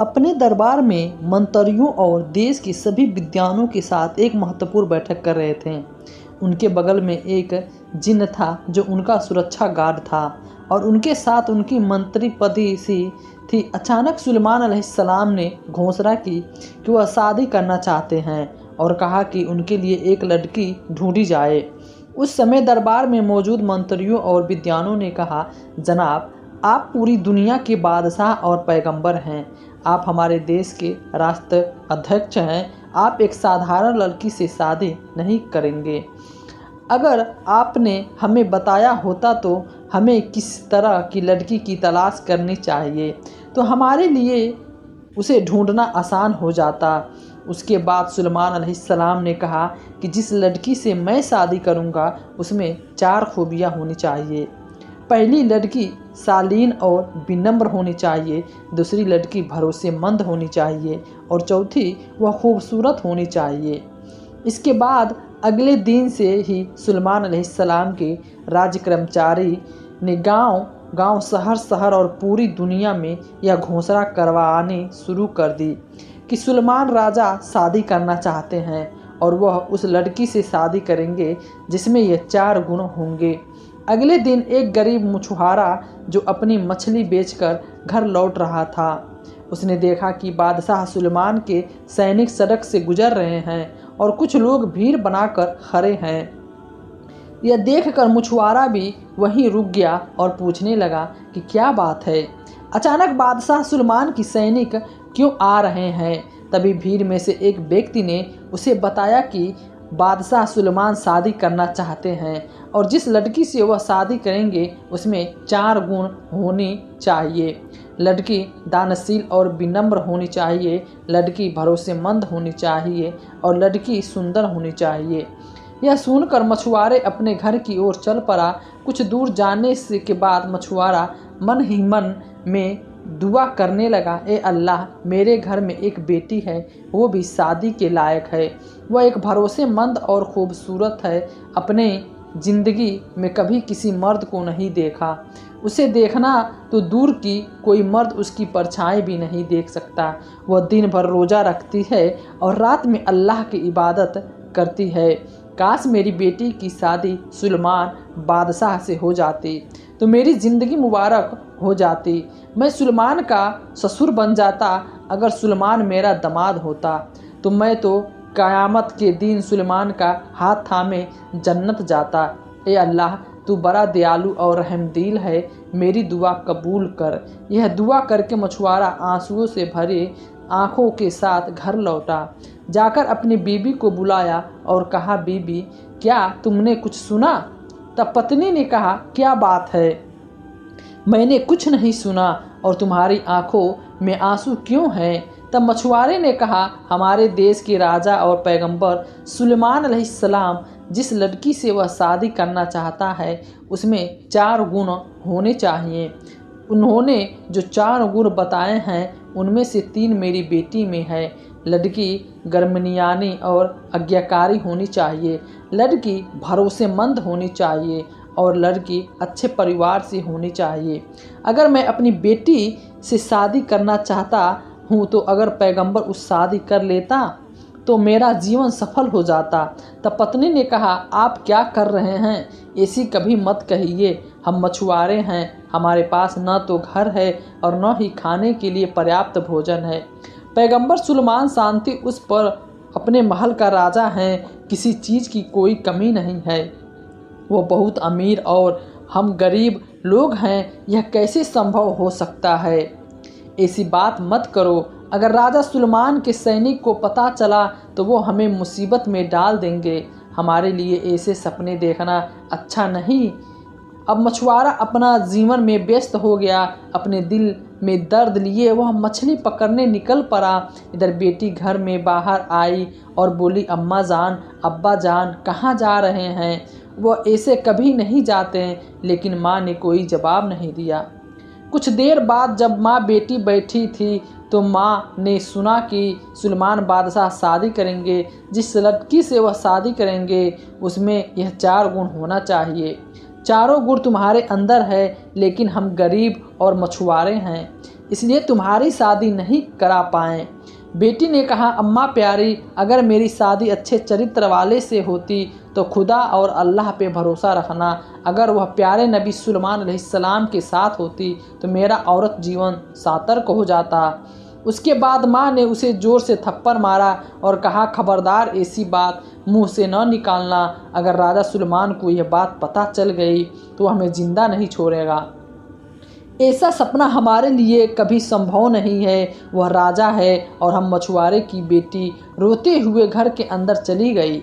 अपने दरबार में मंत्रियों और देश के सभी विद्वानों के साथ एक महत्वपूर्ण बैठक कर रहे थे। उनके बगल में एक जिन्न था जो उनका सुरक्षा गार्ड था और उनके साथ उनकी मंत्री पदी सी थी। अचानक सुलेमान अलैहिस्सलाम ने घोषणा की कि वह शादी करना चाहते हैं और कहा कि उनके लिए एक लड़की ढूंढी जाए। उस समय दरबार में मौजूद मंत्रियों और विद्वानों ने कहा, जनाब, आप पूरी दुनिया के बादशाह और पैगंबर हैं। आप हमारे देश के राष्ट्राध्यक्ष हैं। आप एक साधारण लड़की से शादी नहीं करेंगे। अगर आपने हमें बताया होता तो हमें किस तरह की लड़की की तलाश करनी चाहिए तो हमारे लिए उसे ढूंढना आसान हो जाता। उसके बाद सुलेमान अलैहिस्सलाम ने कहा कि जिस लड़की से मैं शादी करूंगा उसमें 4 खूबियां होनी चाहिए। पहली लड़की शालीन और विनम्र होनी चाहिए, दूसरी लड़की भरोसेमंद होनी चाहिए और चौथी वह खूबसूरत होनी चाहिए। इसके बाद अगले दिन से ही सुलेमान अलैहिस्सलाम के राज्य कर्मचारी ने गांव शहर और पूरी दुनिया में यह घोषणा करवानी शुरू कर दी कि सुलेमान राजा शादी करना चाहते हैं और वह उस लड़की से शादी करेंगे जिसमें ये 4 गुण होंगे। अगले दिन एक गरीब मछुआरा जो अपनी मछली बेचकर घर लौट रहा था, उसने देखा कि बादशाह सुलेमान के सैनिक सड़क से गुजर रहे हैं और कुछ लोग भीड़ बनाकर खड़े हैं। यह देखकर मछुआरा भी वहीं रुक गया और पूछने लगा कि क्या बात है। अचानक बादशाह सुलेमान की सैनिक क्यों आ रहे हैं। तभी भीड़ में से एक व्यक्ति ने उसे बताया कि बादशाह सुलेमान शादी करना चाहते हैं और जिस लड़की से वह शादी करेंगे उसमें 4 गुण होनी चाहिए। लड़की दानशील और विनम्र होनी चाहिए, लड़की भरोसेमंद होनी चाहिए और लड़की सुंदर होनी चाहिए। यह सुनकर मछुआरे अपने घर की ओर चल पड़ा। कुछ दूर जाने से के बाद मछुआरा मन ही मन में दुआ करने लगा, ए अल्लाह, मेरे घर में एक बेटी है, वो भी शादी के लायक है। वह एक भरोसेमंद और खूबसूरत है। अपने ज़िंदगी में कभी किसी मर्द को नहीं देखा। उसे देखना तो दूर की कोई मर्द उसकी परछाई भी नहीं देख सकता। वह दिन भर रोज़ा रखती है और रात में अल्लाह की इबादत करती है। काश मेरी बेटी की शादी सुलेमान बादशाह से हो जाती तो मेरी ज़िंदगी मुबारक हो जाती। मैं सुलेमान का ससुर बन जाता। अगर सुलेमान मेरा दामाद होता तो मैं तो क़यामत के दिन सुलेमान का हाथ थामे जन्नत जाता। ए अल्लाह, तू बड़ा दयालु और रहमदिल है, मेरी दुआ कबूल कर। यह दुआ करके मछुआरा आंसुओं से भरे आँखों के साथ घर लौटा। जाकर अपनी बीबी को बुलाया और कहा, बीबी, क्या तुमने कुछ सुना? तब पत्नी ने कहा, क्या बात है? मैंने कुछ नहीं सुना और तुम्हारी आंखों में आंसू क्यों हैं? तब मछुआरे ने कहा, हमारे देश के राजा और पैगंबर सुलेमान अलैहिस्सलाम जिस लड़की से वह शादी करना चाहता है उसमें 4 गुण होने चाहिए। उन्होंने जो 4 गुण बताए हैं उनमें से 3 मेरी बेटी में है। लड़की गर्मनियानी और आज्ञाकारी होनी चाहिए, लड़की भरोसेमंद होनी चाहिए और लड़की अच्छे परिवार से होनी चाहिए। अगर मैं अपनी बेटी से शादी करना चाहता हूँ तो अगर पैगंबर उस शादी कर लेता तो मेरा जीवन सफल हो जाता। तब पत्नी ने कहा, आप क्या कर रहे हैं? ऐसी कभी मत कहिए। हम मछुआरे हैं, हमारे पास न तो घर है और न ही खाने के लिए पर्याप्त भोजन है। पैगंबर सुलेमान शांति उस पर अपने महल का राजा हैं, किसी चीज़ की कोई कमी नहीं है। वो बहुत अमीर और हम गरीब लोग हैं, यह कैसे संभव हो सकता है? ऐसी बात मत करो। अगर राजा सुलेमान के सैनिक को पता चला तो वो हमें मुसीबत में डाल देंगे। हमारे लिए ऐसे सपने देखना अच्छा नहीं। अब मछुआरा अपना जीवन में व्यस्त हो गया। अपने दिल में दर्द लिए वह मछली पकड़ने निकल पड़ा। इधर बेटी घर में बाहर आई और बोली, अम्मा जान, अब्बा जान, कहाँ जा रहे हैं? वह ऐसे कभी नहीं जाते, लेकिन माँ ने कोई जवाब नहीं दिया। कुछ देर बाद जब माँ बेटी बैठी थी तो माँ ने सुना कि सुलेमान बादशाह शादी करेंगे। जिस लड़की से वह शादी करेंगे उसमें यह 4 गुण होना चाहिए। 4 गुण तुम्हारे अंदर है, लेकिन हम गरीब और मछुआरे हैं, इसलिए तुम्हारी शादी नहीं करा पाए। बेटी ने कहा, अम्मा प्यारी, अगर मेरी शादी अच्छे चरित्र वाले से होती तो खुदा और अल्लाह पे भरोसा रखना, अगर वह प्यारे नबी सुलेमान अलैहिस्सलाम के साथ होती तो मेरा औरत जीवन सातर्क हो जाता। उसके बाद माँ ने उसे ज़ोर से थप्पड़ मारा और कहा, खबरदार ऐसी बात मुंह से न निकालना, अगर राजा सुलेमान को यह बात पता चल गई तो हमें जिंदा नहीं छोड़ेगा। ऐसा सपना हमारे लिए कभी संभव नहीं है। वह राजा है और हम मछुआरे की बेटी। रोते हुए घर के अंदर चली गई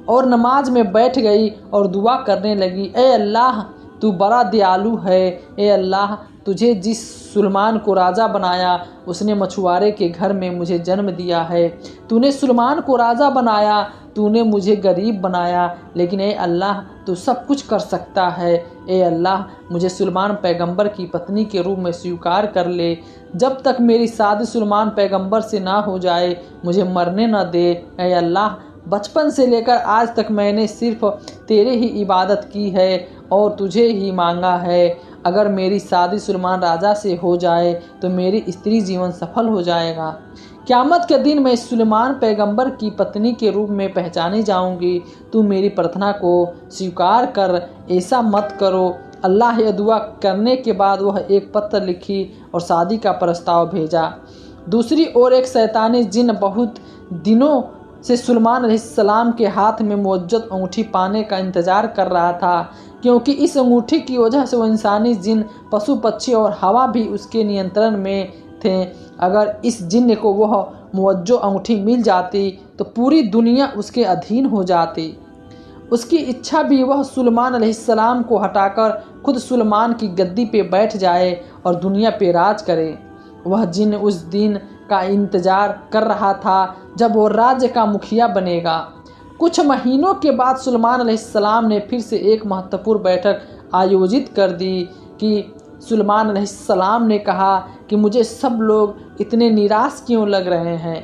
और नमाज में बैठ गई और दुआ करने लगी, ए अल्लाह तू बड़ा दयालु है। ए अल्लाह, तुझे जिस सुलेमान को राजा बनाया उसने मछुआरे के घर में मुझे जन्म दिया है। तूने सुलेमान को राजा बनाया, तूने मुझे गरीब बनाया, लेकिन ए अल्लाह तू सब कुछ कर सकता है। ए अल्लाह, मुझे सुलेमान पैगंबर की पत्नी के रूप में स्वीकार कर ले। जब तक मेरी शादी सुलेमान पैगंबर से ना हो जाए मुझे मरने न दे। ए अल्लाह, बचपन से लेकर आज तक मैंने सिर्फ तेरे ही इबादत की है और तुझे ही मांगा है। अगर मेरी शादी सुलेमान राजा से हो जाए तो मेरी स्त्री जीवन सफल हो जाएगा। क़यामत के दिन मैं सुलेमान पैगंबर की पत्नी के रूप में पहचानी जाऊंगी। तू मेरी प्रार्थना को स्वीकार कर, ऐसा मत करो। अल्लाह यह दुआ करने के बाद वह एक पत्र लिखी और शादी का प्रस्ताव भेजा। दूसरी ओर एक शैतानी जिन बहुत दिनों से सुलेमान अलैहिस्सलाम के हाथ में मुअज्जत अंगूठी पाने का इंतज़ार कर रहा था, क्योंकि इस अंगूठी की वजह से वह इंसानी जिन, पशु पक्षी और हवा भी उसके नियंत्रण में थे। अगर इस जिन्न को वह मुअज्जत अंगूठी मिल जाती तो पूरी दुनिया उसके अधीन हो जाती। उसकी इच्छा भी वह सुलेमान अलैहिस्सलाम को हटाकर खुद सुलेमान की गद्दी पे बैठ जाए और दुनिया पे राज करे। वह जिन्न उस दिन का इंतज़ार कर रहा था जब वो राज्य का मुखिया बनेगा। कुछ महीनों के बाद सुलेमान अलैहिस्सलाम ने फिर से एक महत्वपूर्ण बैठक आयोजित कर दी कि सुलेमान अलैहिस्सलाम ने कहा कि मुझे सब लोग इतने निराश क्यों लग रहे हैं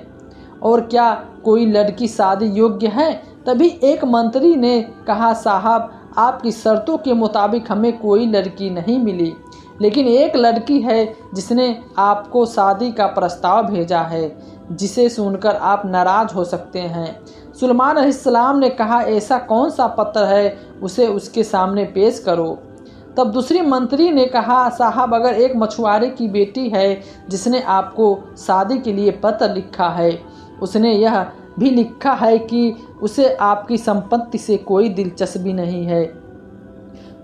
और क्या कोई लड़की शादी योग्य है। तभी एक मंत्री ने कहा, साहब आपकी शर्तों के मुताबिक हमें कोई लड़की नहीं मिली, लेकिन एक लड़की है जिसने आपको शादी का प्रस्ताव भेजा है, जिसे सुनकर आप नाराज़ हो सकते हैं। सुलेमान अलैहिस्सलाम ने कहा, ऐसा कौन सा पत्र है, उसे उसके सामने पेश करो। तब दूसरी मंत्री ने कहा, साहब अगर एक मछुआरे की बेटी है जिसने आपको शादी के लिए पत्र लिखा है, उसने यह भी लिखा है कि उसे आपकी संपत्ति से कोई दिलचस्पी नहीं है,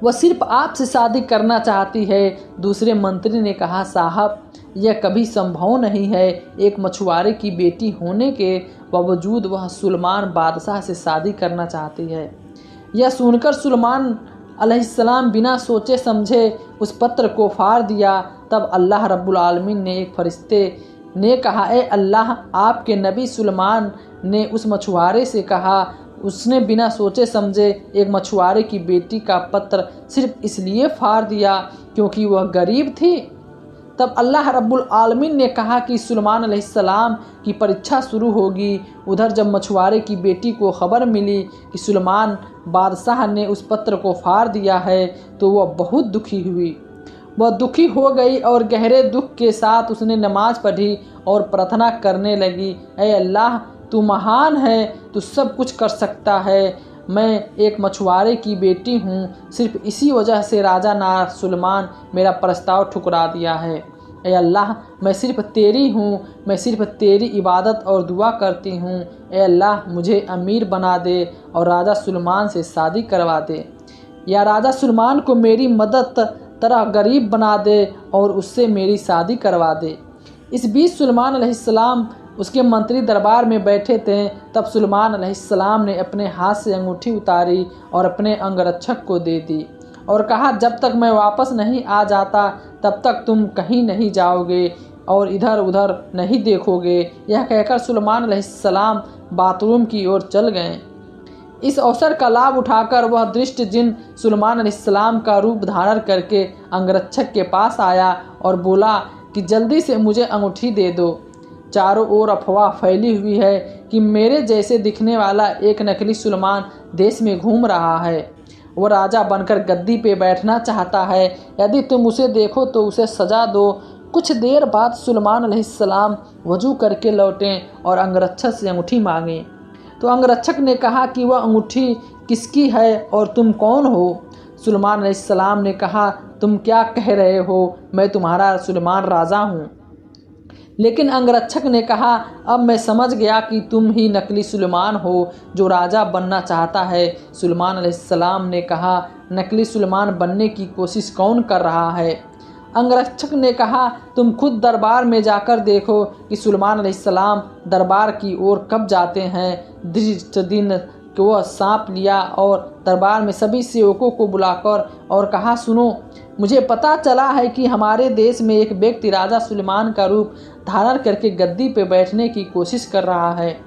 वह सिर्फ आपसे शादी करना चाहती है। दूसरे मंत्री ने कहा, साहब यह कभी संभव नहीं है। एक मछुआरे की बेटी होने के बावजूद वह सुलेमान बादशाह से शादी करना चाहती है। यह सुनकर सुलेमान अलैहिस्सलाम बिना सोचे समझे उस पत्र को फाड़ दिया। तब अल्लाह रब्बुल आलमीन ने एक फरिश्ते ने कहा, ए अल्लाह, आपके नबी सुलेमान ने उस मछुआरे से कहा, उसने बिना सोचे समझे एक मछुआरे की बेटी का पत्र सिर्फ इसलिए फाड़ दिया क्योंकि वह गरीब थी। तब अल्लाह रब्बुल आलमीन ने कहा कि सुलेमान अलैहिस्सलाम की परीक्षा शुरू होगी। उधर जब मछुआरे की बेटी को खबर मिली कि सुलेमान बादशाह ने उस पत्र को फाड़ दिया है तो वह बहुत दुखी हुई। वह दुखी हो गई और गहरे दुख के साथ उसने नमाज पढ़ी और प्रार्थना करने लगी, ऐ अल्लाह तू महान है, तू सब कुछ कर सकता है। मैं एक मछुआरे की बेटी हूँ, सिर्फ इसी वजह से राजा नार सुलेमान मेरा प्रस्ताव ठुकरा दिया है। ऐ अल्लाह, मैं सिर्फ तेरी हूँ, मैं सिर्फ तेरी इबादत और दुआ करती हूँ। ऐ अल्लाह, मुझे अमीर बना दे और राजा सुलेमान से शादी करवा दे, या राजा सुलेमान को मेरी मदद तरह गरीब बना दे और उससे मेरी शादी करवा दे। इस बीच सुलेमान अलैहिस्सलाम उसके मंत्री दरबार में बैठे थे। तब सुलेमान अलैहिस्सलाम ने अपने हाथ से अंगूठी उतारी और अपने अंगरक्षक को दे दी और कहा, जब तक मैं वापस नहीं आ जाता तब तक तुम कहीं नहीं जाओगे और इधर उधर नहीं देखोगे। यह कहकर सुलेमान अलैहिस्सलाम बाथरूम की ओर चल गए। इस अवसर का लाभ उठाकर वह दृष्ट जिन सुलेमान अलैहिस्सलाम का रूप धारण करके अंगरक्षक के पास आया और बोला कि जल्दी से मुझे अंगूठी दे दो। चारों ओर अफवाह फैली हुई है कि मेरे जैसे दिखने वाला एक नकली सुलेमान देश में घूम रहा है। वह राजा बनकर गद्दी पे बैठना चाहता है। यदि तुम उसे देखो तो उसे सजा दो, कुछ देर बाद सुलेमान अलैहिस्सलाम वजू करके लौटे और अंगरक्षक से अंगूठी मांगी। तो अंगरक्षक ने कहा कि वह अंगूठी किसकी है और तुम कौन हो? सुलेमान अलैहिस्सलाम ने कहा, तुम क्या कह रहे हो? मैं तुम्हारा सुलेमान राजा हूँ। लेकिन अंगरक्षक ने कहा, अब मैं समझ गया कि तुम ही नकली सुलेमान हो जो राजा बनना चाहता है। सुलेमान अलैहिस्सलाम ने कहा, नकली सुलेमान बनने की कोशिश कौन कर रहा है? अंगरक्षक ने कहा, तुम खुद दरबार में जाकर देखो कि सुलेमान अलैहिस्सलाम दरबार की ओर कब जाते हैं। धृष्ट दिन को वह सांप लिया और दरबार में सभी सेवकों को बुलाकर और कहा, सुनो, मुझे पता चला है कि हमारे देश में एक व्यक्ति राजा सुलेमान का रूप धारण करके गद्दी पे बैठने की कोशिश कर रहा है।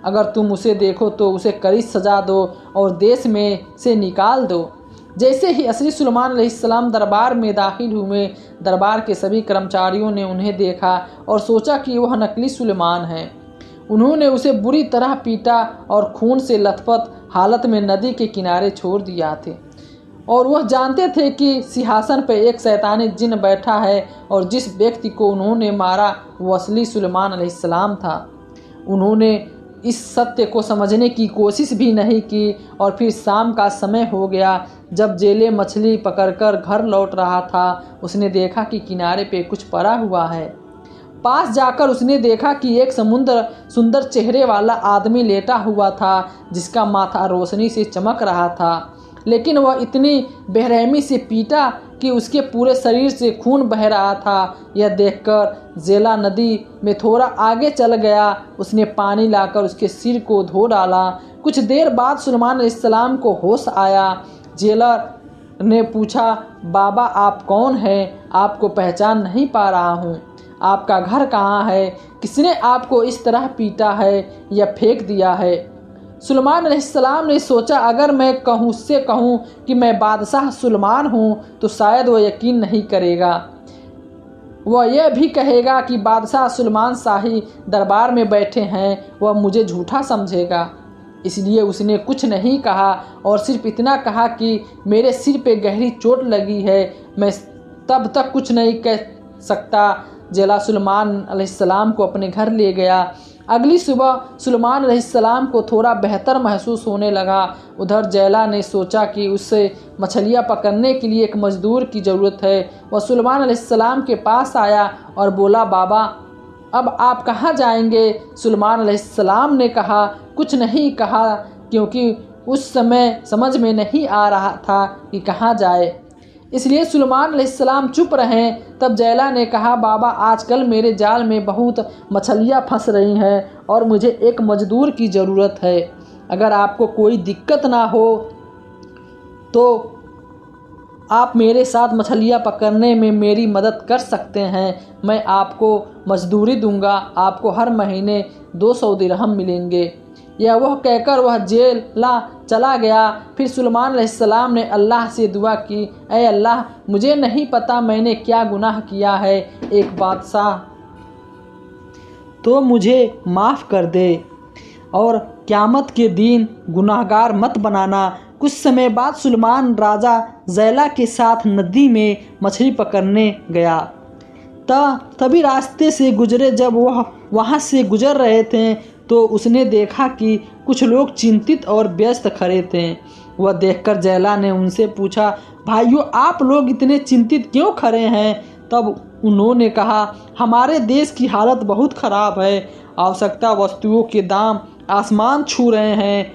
अगर तुम उसे देखो तो उसे कड़ी सजा दो और देश में से निकाल दो। जैसे ही असली सुलेमान अलैहिस्सलाम दरबार में दाखिल हुए, दरबार के सभी कर्मचारियों ने उन्हें देखा और सोचा कि वह नकली सुलेमान है। उन्होंने उसे बुरी तरह पीटा और खून से लथपथ हालत में नदी के किनारे छोड़ दिया थे। और वह जानते थे कि सिंहासन पर एक शैतानी जिन बैठा है और जिस व्यक्ति को उन्होंने मारा वो असली सुलेमान अलैहिस्सलाम था। उन्होंने इस सत्य को समझने की कोशिश भी नहीं की और फिर शाम का समय हो गया। जब जेले मछली पकड़कर घर लौट रहा था, उसने देखा कि किनारे पे कुछ पड़ा हुआ है। पास जाकर उसने देखा कि एक सुंदर चेहरे वाला आदमी लेटा हुआ था, जिसका माथा रोशनी से चमक रहा था। लेकिन वह इतनी बेरहमी से पीटा कि उसके पूरे शरीर से खून बह रहा था। यह देखकर जेला नदी में थोड़ा आगे चल गया। उसने पानी लाकर उसके सिर को धो डाला। कुछ देर बाद सुलेमान अलैहिस्सलाम को होश आया। जेलर ने पूछा, बाबा आप कौन हैं? आपको पहचान नहीं पा रहा हूँ। आपका घर कहाँ है? किसने आपको इस तरह पीटा है या फेंक दिया है? सुलेमान अलैहिस्सलाम ने सोचा, अगर मैं उससे कहूँ कि मैं बादशाह सुलेमान हूँ तो शायद वह यकीन नहीं करेगा। वह यह भी कहेगा कि बादशाह सुलेमान शाही दरबार में बैठे हैं। वह मुझे झूठा समझेगा। इसलिए उसने कुछ नहीं कहा और सिर्फ इतना कहा कि मेरे सिर पे गहरी चोट लगी है, मैं तब तक कुछ नहीं कह सकता। जेला सुलेमान अलैहिस्सलाम को अपने घर ले गया। अगली सुबह सुलेमान अलैहिस्सलाम को थोड़ा बेहतर महसूस होने लगा। उधर जेला ने सोचा कि उससे मछलियाँ पकड़ने के लिए एक मजदूर की ज़रूरत है। वह सुलेमान अलैहिस्सलाम के पास आया और बोला, बाबा अब आप कहाँ जाएंगे? सुलेमान अलैहिस्सलाम ने कहा, कुछ नहीं कहा, क्योंकि उस समय समझ में नहीं आ रहा था कि कहाँ जाए, इसलिए सुलेमान अलैहिस्सलाम चुप रहे। तब जेला ने कहा, बाबा आजकल मेरे जाल में बहुत मछलियाँ फंस रही हैं और मुझे एक मजदूर की ज़रूरत है। अगर आपको कोई दिक्कत ना हो तो आप मेरे साथ मछलियाँ पकड़ने में मेरी मदद कर सकते हैं। मैं आपको मजदूरी दूंगा। आपको हर महीने 200 दिरहम मिलेंगे। यह वह कहकर वह जेला चला गया। फिर सुलेमान अलैहिस्सलाम ने अल्लाह से दुआ की, ऐ अल्लाह मुझे नहीं पता मैंने क्या गुनाह किया है, एक बादशाह तो मुझे माफ़ कर दे और क़यामत के दिन गुनाहगार मत बनाना। कुछ समय बाद सुलेमान राजा जेला के साथ नदी में मछली पकड़ने गया। तभी रास्ते से गुजरे। जब वह वहाँ से गुजर रहे थे तो उसने देखा कि कुछ लोग चिंतित और व्यस्त खड़े थे। वह देखकर जेला ने उनसे पूछा, भाइयों आप लोग इतने चिंतित क्यों खड़े हैं? तब उन्होंने कहा, हमारे देश की हालत बहुत ख़राब है। आवश्यकता वस्तुओं के दाम आसमान छू रहे हैं।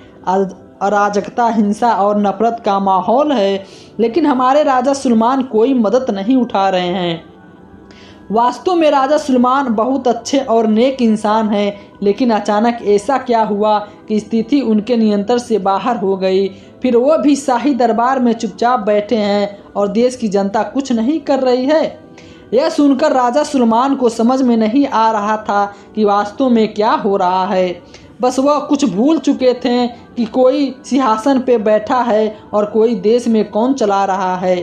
अराजकता, हिंसा और नफरत का माहौल है, लेकिन हमारे राजा सुलेमान कोई मदद नहीं उठा रहे हैं। वास्तव में राजा सुलेमान बहुत अच्छे और नेक इंसान हैं, लेकिन अचानक ऐसा क्या हुआ कि स्थिति उनके नियंत्रण से बाहर हो गई। फिर वह भी शाही दरबार में चुपचाप बैठे हैं और देश की जनता कुछ नहीं कर रही है। यह सुनकर राजा सुलेमान को समझ में नहीं आ रहा था कि वास्तव में क्या हो रहा है। बस वह कुछ भूल चुके थे कि कोई सिंहासन पे बैठा है और कोई देश में कौन चला रहा है।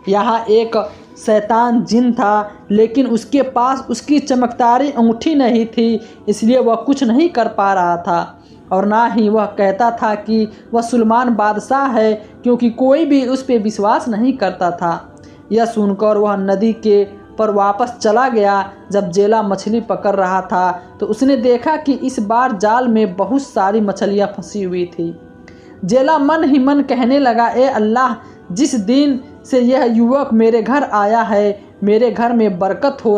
यहाँ एक शैतान जिन था, लेकिन उसके पास उसकी चमकदारी अंगूठी नहीं थी, इसलिए वह कुछ नहीं कर पा रहा था और ना ही वह कहता था कि वह सुलेमान बादशाह है, क्योंकि कोई भी उस पर विश्वास नहीं करता था। यह सुनकर वह नदी के पर वापस चला गया। जब जेला मछली पकड़ रहा था तो उसने देखा कि इस बार जाल में बहुत सारी मछलियां फंसी हुई थी। जेला मन ही मन कहने लगा, ए अल्लाह, जिस दिन से यह युवक मेरे घर आया है मेरे घर में बरकत हो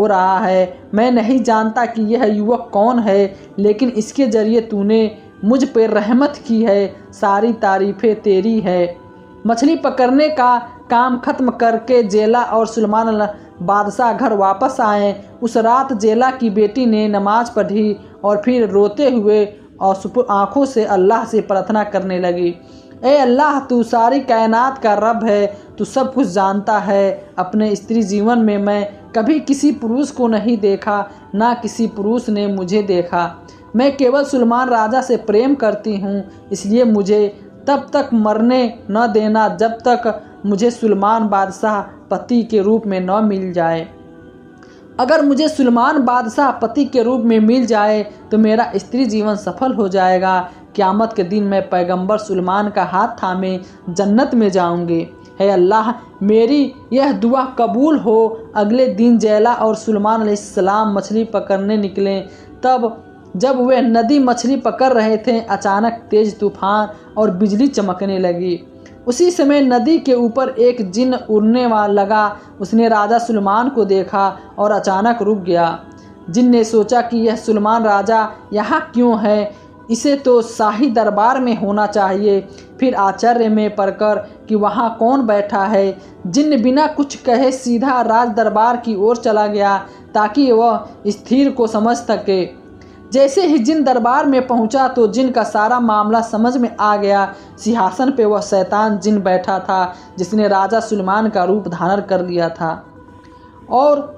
रहा है। मैं नहीं जानता कि यह युवक कौन है, लेकिन इसके ज़रिए तूने मुझ पर रहमत की है। सारी तारीफ़ें तेरी है। मछली पकड़ने का काम ख़त्म करके जेला और सुलेमान बादशाह घर वापस आए। उस रात जेला की बेटी ने नमाज पढ़ी और फिर रोते हुए और आँखों से अल्लाह से प्रार्थना करने लगी, ए अल्लाह, तू सारी कायनात का रब है, तू सब कुछ जानता है। अपने स्त्री जीवन में मैं कभी किसी पुरुष को नहीं देखा, ना किसी पुरुष ने मुझे देखा। मैं केवल सुलेमान राजा से प्रेम करती हूँ, इसलिए मुझे तब तक मरने न देना जब तक मुझे सुलेमान बादशाह पति के रूप में न मिल जाए। अगर मुझे सुलेमान बादशाह पति के रूप में मिल जाए तो मेरा स्त्री जीवन सफल हो जाएगा। क़यामत के दिन मैं पैगंबर सुलेमान का हाथ थामे जन्नत में जाऊंगी। हे अल्लाह, मेरी यह दुआ कबूल हो। अगले दिन जेला और सुलेमान अलैहिस्सलाम मछली पकड़ने निकले। तब जब वे नदी मछली पकड़ रहे थे, अचानक तेज तूफान और बिजली चमकने लगी। उसी समय नदी के ऊपर एक जिन्न उड़ने लगा। उसने राजा सुलेमान को देखा और अचानक रुक गया। जिन्न ने सोचा कि यह सुलेमान राजा यहाँ क्यों है, इसे तो शाही दरबार में होना चाहिए। फिर आश्चर्य में पड़कर कि वहाँ कौन बैठा है, जिन्न बिना कुछ कहे सीधा राज दरबार की ओर चला गया ताकि वह स्थिर को समझ सके। जैसे ही जिन दरबार में पहुंचा तो जिन का सारा मामला समझ में आ गया। सिंहासन पे वह शैतान जिन बैठा था जिसने राजा सुलेमान का रूप धारण कर लिया था और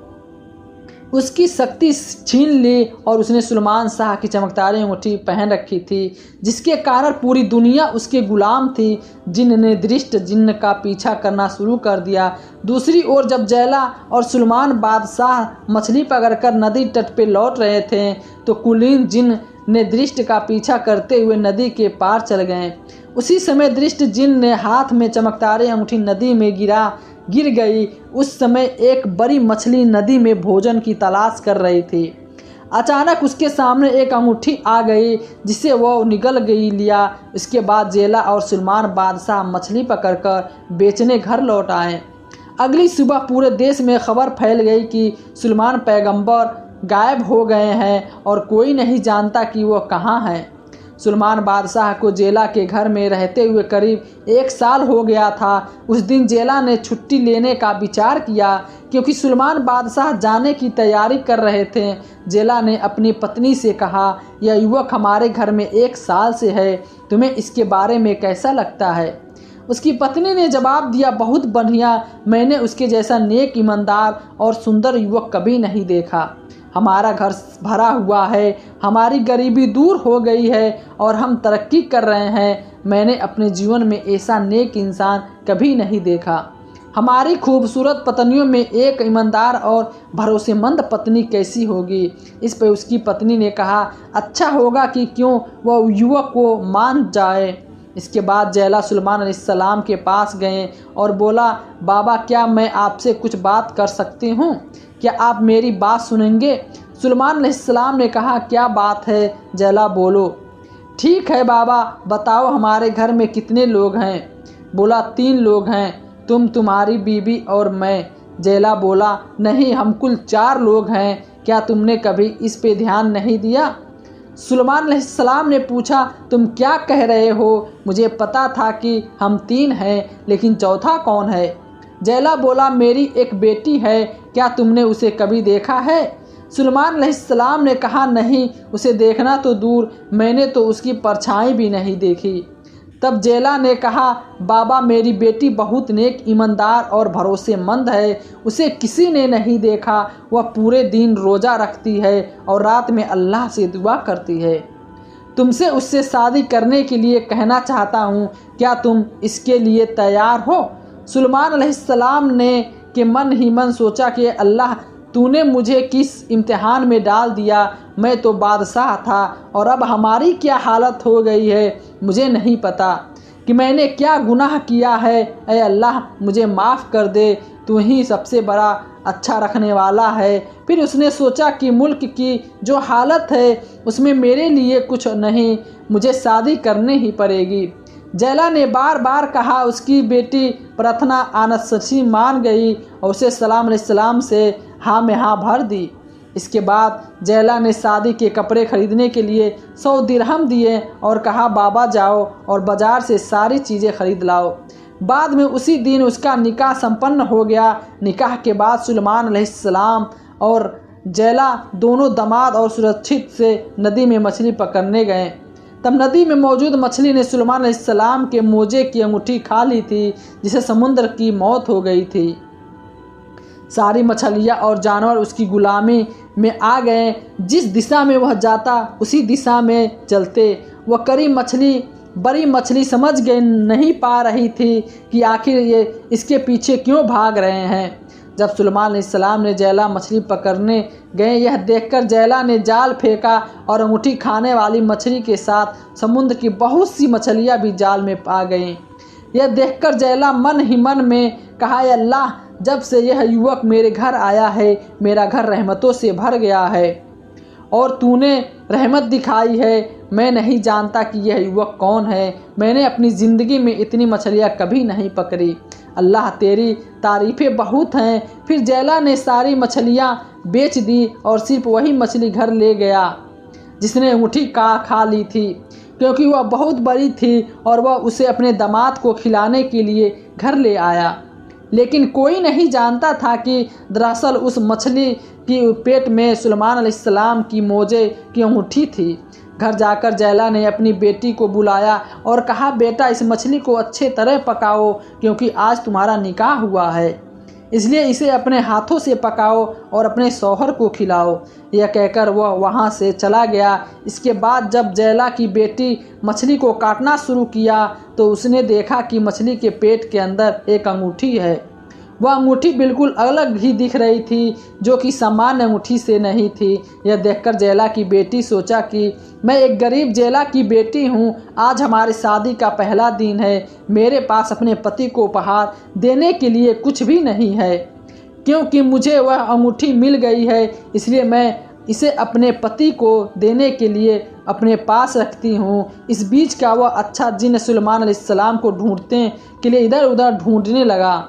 उसकी शक्ति छीन ली, और उसने सुलेमान शाह की चमकदार अंगूठी पहन रखी थी, जिसके कारण पूरी दुनिया उसके गुलाम थी। जिन ने दृष्ट जिन्न का पीछा करना शुरू कर दिया। दूसरी ओर जब जेला और सुलेमान बादशाह मछली पकड़कर नदी तट पे लौट रहे थे तो कुलीन जिन ने दृष्ट का पीछा करते हुए नदी के पार चल गए। उसी समय दृष्ट जिन ने हाथ में चमकदार अंगूठी नदी में गिर गई। उस समय एक बड़ी मछली नदी में भोजन की तलाश कर रही थी। अचानक उसके सामने एक अंगूठी आ गई जिसे वह निगल गई लिया। इसके बाद जेला और सुलेमान बादशाह मछली पकड़कर बेचने घर लौट आए। अगली सुबह पूरे देश में खबर फैल गई कि सुलेमान पैगंबर गायब हो गए हैं और कोई नहीं जानता कि वह कहाँ हैं। सुलेमान बादशाह को जेला के घर में रहते हुए करीब 1 साल हो गया था। उस दिन जेला ने छुट्टी लेने का विचार किया क्योंकि सुलेमान बादशाह जाने की तैयारी कर रहे थे। जेला ने अपनी पत्नी से कहा, यह युवक हमारे घर में 1 साल से है, तुम्हें इसके बारे में कैसा लगता है? उसकी पत्नी ने जवाब दिया, बहुत बढ़िया, मैंने उसके जैसा नेक, ईमानदार और सुंदर युवक कभी नहीं देखा। हमारा घर भरा हुआ है, हमारी गरीबी दूर हो गई है और हम तरक्की कर रहे हैं। मैंने अपने जीवन में ऐसा नेक इंसान कभी नहीं देखा। हमारी खूबसूरत पत्नियों में एक ईमानदार और भरोसेमंद पत्नी कैसी होगी? इस पर उसकी पत्नी ने कहा, अच्छा होगा कि क्यों वह युवक को मान जाए। इसके बाद जेला सुलेमान अलैहिस्सलाम के पास गए और बोला, बाबा, क्या मैं आपसे कुछ बात कर सकती हूँ? क्या आप मेरी बात सुनेंगे? सुलेमान अलैहिस्सलाम ने कहा, क्या बात है जेला, बोलो। ठीक है बाबा, बताओ हमारे घर में कितने लोग हैं? बोला, 3 लोग हैं, तुम, तुम्हारी बीवी और मैं। जेला बोला, नहीं, हम कुल 4 लोग हैं। क्या तुमने कभी इस पे ध्यान नहीं दिया? सुलेमान अलैहिस्सलाम ने पूछा, तुम क्या कह रहे हो? मुझे पता था कि हम 3 हैं, लेकिन चौथा कौन है? जेला बोला, मेरी एक बेटी है, क्या तुमने उसे कभी देखा है? सुलेमान अलैहिस्सलाम ने कहा, नहीं, उसे देखना तो दूर, मैंने तो उसकी परछाई भी नहीं देखी। तब जेला ने कहा, बाबा, मेरी बेटी बहुत नेक, ईमानदार और भरोसेमंद है, उसे किसी ने नहीं देखा। वह पूरे दिन रोज़ा रखती है और रात में अल्लाह से दुआ करती है। तुमसे उससे शादी करने के लिए कहना चाहता हूँ, क्या तुम इसके लिए तैयार हो? सुलेमान अलैहिस्सलाम ने के मन ही मन सोचा कि अल्लाह, तूने मुझे किस इम्तिहान में डाल दिया? मैं तो बादशाह था और अब हमारी क्या हालत हो गई है, मुझे नहीं पता कि मैंने क्या गुनाह किया है। ऐ अल्लाह, मुझे माफ़ कर दे। तू ही सबसे बड़ा अच्छा रखने वाला है। फिर उसने सोचा कि मुल्क की जो हालत है उसमें मेरे लिए कुछ नहीं, मुझे शादी करनी ही पड़ेगी। जैला ने बार बार कहा। उसकी बेटी प्रार्थना आनसी मान गई और उसे सलाम अलैहिस्सलाम से हाँ में हाँ भर दी। इसके बाद जैला ने शादी के कपड़े खरीदने के लिए 100 दिरहम दिए और कहा बाबा जाओ और बाज़ार से सारी चीज़ें खरीद लाओ। बाद में उसी दिन उसका निकाह संपन्न हो गया। निकाह के बाद सुलेमान अलैहिस्सलाम और जैला दोनों दामाद और सुरक्षित से नदी में मछली पकड़ने गए। तब नदी में मौजूद मछली ने सुलेमान अलैहिस्सलाम के मोजे की अंगूठी खा ली थी, जिसे समुद्र की मौत हो गई थी। सारी मछलियाँ और जानवर उसकी गुलामी में आ गए। जिस दिशा में वह जाता उसी दिशा में चलते। वह बड़ी मछली समझ गई नहीं पा रही थी कि आखिर ये इसके पीछे क्यों भाग रहे हैं। जब सुलेमान अलैहिस्सलाम ने जैला मछली पकड़ने गए, यह देखकर जैला ने जाल फेंका और अंगूठी खाने वाली मछली के साथ समुद्र की बहुत सी मछलियाँ भी जाल में आ गईं। यह देखकर जैला मन ही मन में कहा, अल्लाह, जब से यह युवक मेरे घर आया है मेरा घर रहमतों से भर गया है और तूने रहमत दिखाई है। मैं नहीं जानता कि यह युवक कौन है। मैंने अपनी ज़िंदगी में इतनी मछलियाँ कभी नहीं पकड़ी। अल्लाह, तेरी तारीफ़ें बहुत हैं। फिर जैला ने सारी मछलियाँ बेच दी और सिर्फ वही मछली घर ले गया जिसने अंगूठी खा ली थी, क्योंकि वह बहुत बड़ी थी और वह उसे अपने दामाद को खिलाने के लिए घर ले आया। लेकिन कोई नहीं जानता था कि दरअसल उस मछली की पेट में सुलेमान अलैहिस्सलाम की मोजे की अंगूठी थी। घर जाकर जैला ने अपनी बेटी को बुलाया और कहा, बेटा, इस मछली को अच्छे तरह पकाओ क्योंकि आज तुम्हारा निकाह हुआ है, इसलिए इसे अपने हाथों से पकाओ और अपने शौहर को खिलाओ। यह कहकर वह वहाँ से चला गया। इसके बाद जब जैला की बेटी मछली को काटना शुरू किया तो उसने देखा कि मछली के पेट के अंदर एक अंगूठी है। वह अंगूठी बिल्कुल अलग ही दिख रही थी, जो कि सामान्य अंगूठी से नहीं थी। यह देखकर जैला की बेटी सोचा कि मैं एक गरीब जैला की बेटी हूँ, आज हमारी शादी का पहला दिन है, मेरे पास अपने पति को उपहार देने के लिए कुछ भी नहीं है। क्योंकि मुझे वह अंगूठी मिल गई है, इसलिए मैं इसे अपने पति को देने के लिए अपने पास रखती हूँ। इस बीच का वह अच्छा जिन सुलेमान अलैहिस्सलाम को ढूंढने के लिए इधर उधर ढूंढने लगा,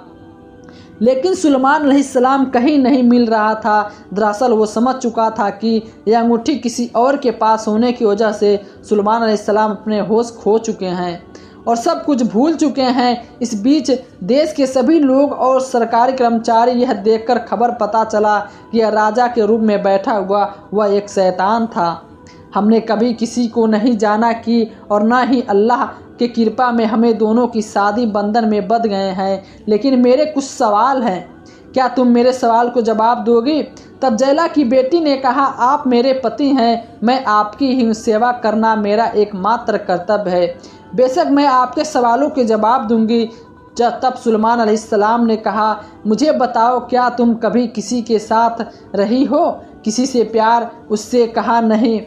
लेकिन सुलेमान अलैहिस्सलाम कहीं नहीं मिल रहा था। दरअसल वो समझ चुका था कि यह अंगूठी किसी और के पास होने की वजह से सुलेमान अलैहिस्सलाम अपने होश खो चुके हैं और सब कुछ भूल चुके हैं। इस बीच देश के सभी लोग और सरकारी कर्मचारी यह देखकर खबर पता चला कि यह राजा के रूप में बैठा हुआ वह एक शैतान था। हमने कभी किसी को नहीं जाना कि और ना ही अल्लाह की कृपा में हमें दोनों की शादी बंधन में बंध गए हैं। लेकिन मेरे कुछ सवाल हैं, क्या तुम मेरे सवाल को जवाब दोगी? तब जैला की बेटी ने कहा, आप मेरे पति हैं, मैं आपकी ही सेवा करना मेरा एकमात्र कर्तव्य है। बेशक मैं आपके सवालों के जवाब दूंगी। तब सुलेमान अलैहिस्सलाम ने कहा, मुझे बताओ, क्या तुम कभी किसी के साथ रही हो? किसी से प्यार? उससे कहा, नहीं,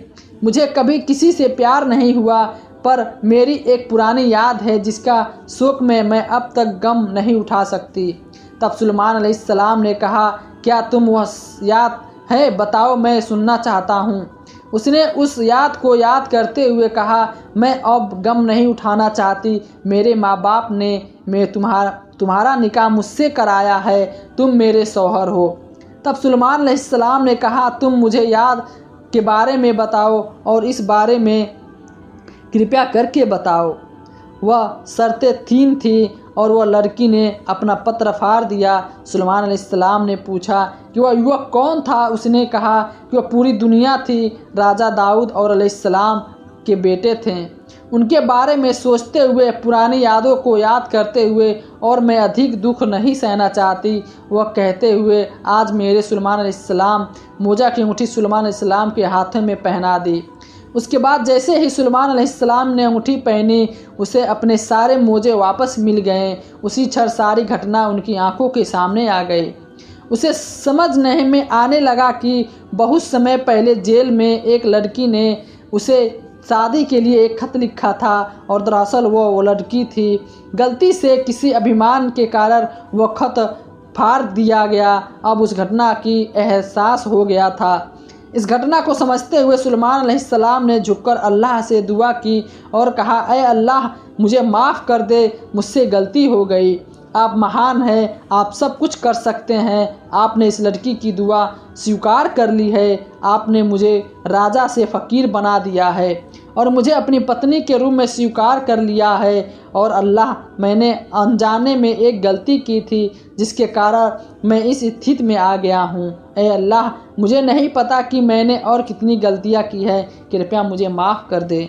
मुझे कभी किसी से प्यार नहीं हुआ, पर मेरी एक पुरानी याद है जिसका शोक में मैं अब तक गम नहीं उठा सकती। तब सुलेमान अलैहिस्सलाम ने कहा, क्या तुम वह याद है? बताओ, मैं सुनना चाहता हूँ। उसने उस याद को याद करते हुए कहा, मैं अब गम नहीं उठाना चाहती। मेरे माँ बाप ने तुम्हारा निकाह मुझसे कराया है, तुम मेरे शौहर हो। तब सुलेमान अलैहिस्सलाम ने कहा, तुम मुझे याद के बारे में बताओ और इस बारे में कृपया करके बताओ। वह शर्तें 3 थी और वह लड़की ने अपना पत्र फाड़ दिया। सुलेमान अलैहिस्सलाम ने पूछा कि वह युवक कौन था। उसने कहा कि वह पूरी दुनिया थी, राजा दाऊद और अलैहिस्सलाम के बेटे थे। उनके बारे में सोचते हुए, पुरानी यादों को याद करते हुए और मैं अधिक दुख नहीं सहना चाहती, वह कहते हुए आज मेरे सुलेमान अलैहिस्सलाम मोजा की अंगूठी सुलेमान अलैहिस्सलाम के हाथों में पहना दी। उसके बाद जैसे ही सुलेमान अलैहिस्सलाम ने अंगूठी पहनी, उसे अपने सारे मोजे वापस मिल गए। उसी क्षण सारी घटना उनकी आंखों के सामने आ गई। उसे समझ नहीं में आने लगा कि बहुत समय पहले जेल में एक लड़की ने उसे शादी के लिए एक खत लिखा था और दरअसल वो लड़की थी। गलती से किसी अभिमान के कारण वह खत फाड़ दिया गया। अब उस घटना की एहसास हो गया था। इस घटना को समझते हुए सुलेमान अलैहिस्सलाम ने झुककर अल्लाह से दुआ की और कहा, ऐ अल्लाह, मुझे माफ़ कर दे, मुझसे गलती हो गई। आप महान हैं, आप सब कुछ कर सकते हैं। आपने इस लड़की की दुआ स्वीकार कर ली है। आपने मुझे राजा से फ़कीर बना दिया है और मुझे अपनी पत्नी के रूप में स्वीकार कर लिया है। और अल्लाह, मैंने अनजाने में एक गलती की थी जिसके कारण मैं इस स्थिति में आ गया हूँ। ऐ अल्लाह, मुझे नहीं पता कि मैंने और कितनी गलतियाँ की है, कृपया मुझे माफ़ कर दे।